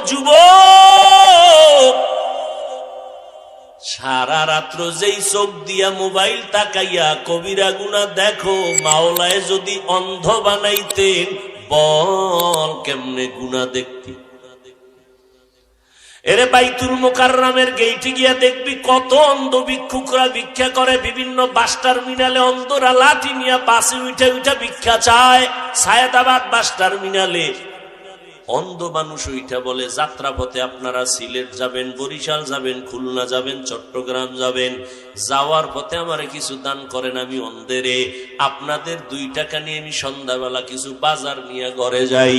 যুবক, সারা রাত্র যেই চোখ দিয়া মোবাইল তাকাইয়া কবিরা গুনাহ দেখো, মাওলায় যদি অন্ধ বানাইতেন বল কেমনে গুনাহ দেখতি। এরে বাইতুল মুকাররমের গেইটে গিয়া দেখবি কত অন্ধ ভিক্ষুকরা ভিক্ষা করে। বিভিন্ন বাস টার্মিনালে অন্ধরা লাঠি নিয়ে বাসে উঠে উঠে ভিক্ষা চায়। সায়েদাবাদ বাস টার্মিনালে অন্ধ মানুষ ওইটা বলে যাত্রা পথে আপনারা সিলেট যাবেন, বরিশাল যাবেন, খুলনা যাবেন, চট্টগ্রাম যাবেন, যাওয়ার পথে আমারে কিছু দান করেন, আমি অন্ধেরে আপনাদের 2 টাকা নিয়ে আমি সন্ধ্যাবেলা কিছু বাজার নিয়ে ঘরে যাই,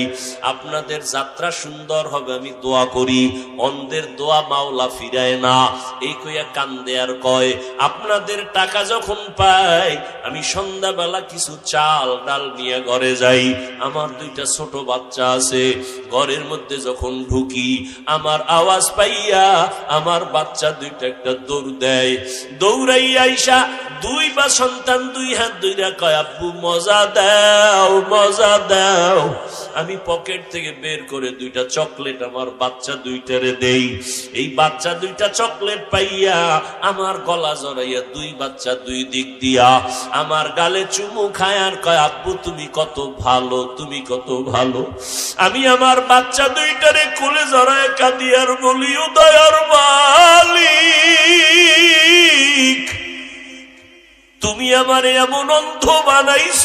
আপনাদের যাত্রা সুন্দর হবে আমি দোয়া করি। অন্ধের দোয়া মাওলা ফিরায় না, এই কইয়া কান্দে আর কয় আপনাদের টাকা যখন পাই আমি সন্ধ্যাবেলা কিছু চাল ডাল নিয়ে ঘরে যাই। আমার 2টা ছোট বাচ্চা আছে, ঘরের মধ্যে যখন ঢুকি আমার আওয়াজ পাইয়া আমার বাচ্চা 2টা একটা দৌড় দেয়। দৌড়াইয়া আইসা 2 বা সন্তান 2 হাত ধইরা কয় আব্বু মজা দাও মজা দাও। আমি পকেট থেকে বের করে 2টা চকলেট আমার বাচ্চা 2টারে দেই। এই বাচ্চা 2টা চকলেট পাইয়া আমার গলা জড়াইয়া 2 বাচ্চা 2 দিক দিয়া আমার গালে চুমু খায় আর কয় আব্বু তুমি কত ভালো, তুমি কত ভালো। আমি আমার বাচ্চা 2টারে কোলে জড়ায় কাঁদি আর বলি ও দয়ার মালিক, তুমি আমারে এমন অন্ধ বানাইছো